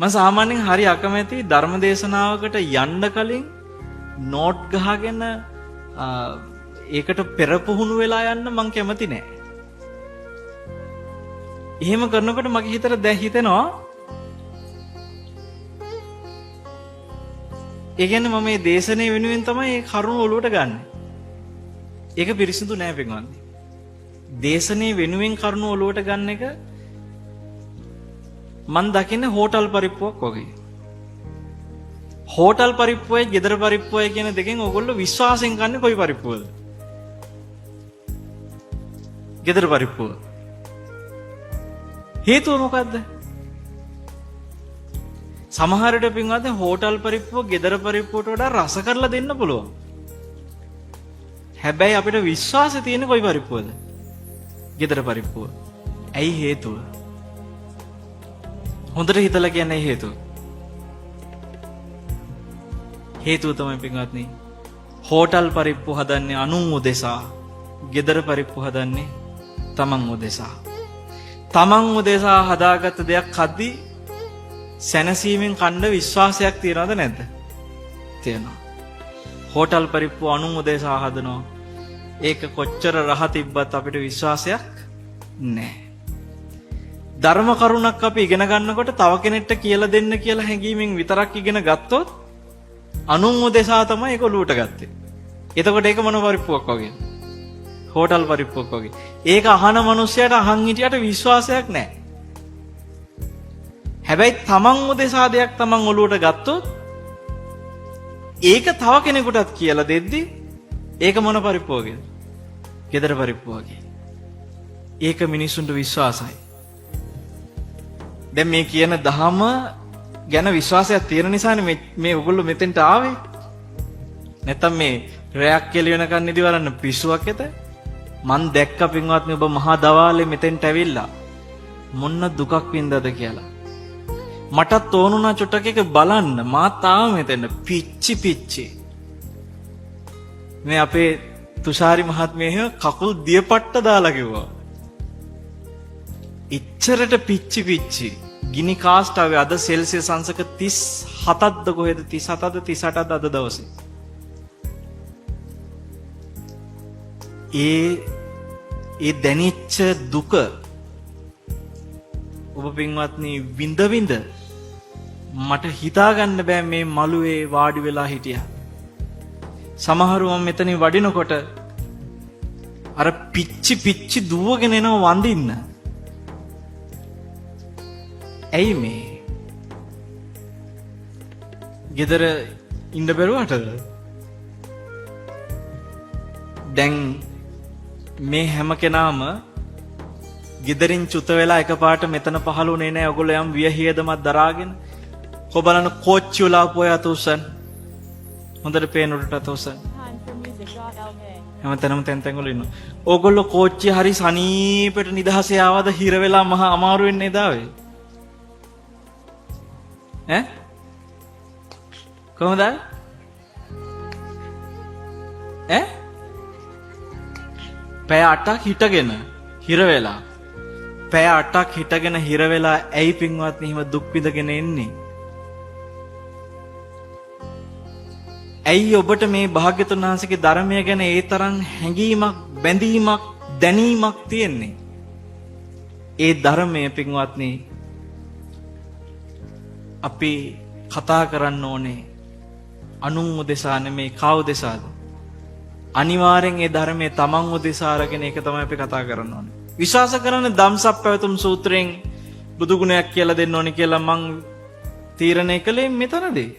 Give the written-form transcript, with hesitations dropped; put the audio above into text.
මම සාමාන්‍යයෙන් හරි අකමැති ධර්ම දේශනාවකට යන්න කලින් නෝට් ගහගෙන ඒකට පෙරපුහුණු වෙලා යන්න මම කැමති නෑ. එහෙම කරනකොට මගේ හිතට දැන් හිතෙනවා ඒ කියන්නේ මම මේ දේශනේ වෙනුවෙන් තමයි මේ කරුණ ඔලුවට ගන්න. ඒක පිරිසිදු නෑ පින්වත්නි. දේශනේ වෙනුවෙන් කරුණ ඔලුවට ගන්න එක මන් දකින්නේ හෝටල් පරිප්පුවක් වගේ. හෝටල් පරිප්පුවයි ගෙදර පරිප්පුවයි කියන දෙකෙන් ඕගොල්ලෝ විශ්වාසයෙන් ගන්නේ කොයි පරිප්පුවද? ගෙදර පරිප්පුව. හේතුව මොකද්ද? සමහරට පින්වත්නි හෝටල් පරිප්පුව ගෙදර පරිප්පුවට වඩා රස කරලා දෙන්න පුළුවන්. හැබැයි අපිට විශ්වාසය තියෙන්නේ කොයි පරිප්පුවද? ගෙදර පරිප්පුව. ඇයි හේතුව? හොඳට හිතලා කියන්නේ හේතුව. හේතුව තමයි පින්වත්නි හෝටල් පරිප්පු හදන්නේ අනුන් උදෙසා, ගෙදර පරිප්පු හදන්නේ තමන් උදෙසා. තමන් උදෙසා හදාගත්ත දෙයක් කද්දී සැනසීමෙන් කන්න විශ්වාසයක් තියනවද නැද්ද? තියෙනවා. හෝටල් පරිප්පු අනුන් උදෙසා හදනවා. ඒක කොච්චර රහ තිබ්බත් අපිට විශ්වාසයක් නැහැ. ධර්ම කරුණක් අපි ඉගෙන ගන්නකොට තව කෙනෙක්ට කියලා දෙන්න කියලා හැඟීමෙන් විතරක් ඉගෙන ගත්තොත් අනුන් උදෙසා තමයි ඒක ඔලුවට ගත්තේ. එතකොට ඒක මොන පරිප්පුවක් වගේ? හෝටල් පරිප්පුවක් වගේ. ඒක අහන මිනිස්සයාට අහන් හිටියට විශ්වාසයක් නැහැ. හැබැයි තමන් උදෙසා දෙයක් තමන් ඔලුවට ගත්තොත් ඒක තව කෙනෙකුටත් කියලා දෙද්දි ඒක මොන පරිප්පුවකද? ගෙදර පරිප්පුවකේ. ඒක මිනිසුන්ට විශ්වාසයි. දැන් මේ කියන දහම ගැන විශ්වාසයක් තියෙන නිසානේ මේ ඔයගොල්ලෝ මෙතෙන්ට ආවේ. නැත්තම් මේ රැයක් කෙලිය වෙනකන් නිදි වරන්න පිස්සුවක් ඇත. මං දැක්ක පින්වත්නි ඔබ මහා දවාලේ මෙතෙන්ට ඇවිල්ලා මොන්න දුකක් වින්දාද කියලා. මටත් ඕනුණා චුට්ටක් එක බලන්න. මාත් ආව මෙතෙන් පිච්චි. මේ අපේ තුෂාරි මහත්මිය කකුල් දියපට්ට දාලා කිව්වා. ඉච්චරට පිච්චි. ගිනි කාස්ටාවේ අද සෙල්සියස් අංශක 37ක්ද කොහෙද 37ද 38ද අද දවසේ. ඒ දැනිච්ච දුක ඔබ පින්වත්නි විඳ මට හිතාගන්න බෑ මේ මළුවේ වාඩි වෙලා හිටියා. සමහරව මෙතනින් වඩිනකොට අර පිච්චි දුවගෙන එනවා වඳින්න. ඇයි මේ? ගෙදර ඉන්න බැරුවටද? දැන් මේ හැම කෙනාම ගෙදරින් චුත වෙලා එකපාරට මෙතන පහළුනේ නැහැ. ඔයගොල්ලෝ යම් වියහියදමක් දරාගෙන කො බලන්න කෝච්චි වල ආපුවා අතෝසන්. හොඳට පේන උඩට අතෝසන්. හැමතැනම තැන් වල ඉන්නවා. ඕගොල්ලෝ කෝච්චිය හරි සනීපෙට නිදහසේ ආවද හිර වෙලා මහා අමාරු වෙන්නේ දාවේ? ඈ? කොහොමද? ඈ? පැය 8ක් හිටගෙන හිර වෙලා. පැය 8ක් හිටගෙන හිර වෙලා ඇයි පින්වත්නි හිම දුක් විඳගෙන එන්නේ? ඇයි ඔබට මේ භාග්‍යතුන් වහන්සේගේ ධර්මය ගැන ඒ තරම් හැඟීමක්, බැඳීමක්, දැනීමක් තියෙන්නේ? ඒ ධර්මය පින්වත්නි අපි කතා කරන්න ඕනේ අනුන් උදෙසා නෙමෙයි කව උදෙසාද? අනිවාර්යෙන් ඒ ධර්මයේ තමන් උදෙසා අරගෙන ඒක තමයි අපි කතා කරන්න ඕනේ. විශ්වාස කරන ධම්සප්පවතුම් සූත්‍රයෙන් බුදු ගුණයක් කියලා දෙන්න ඕනේ කියලා මං තීරණය කළේ මෙතනදී.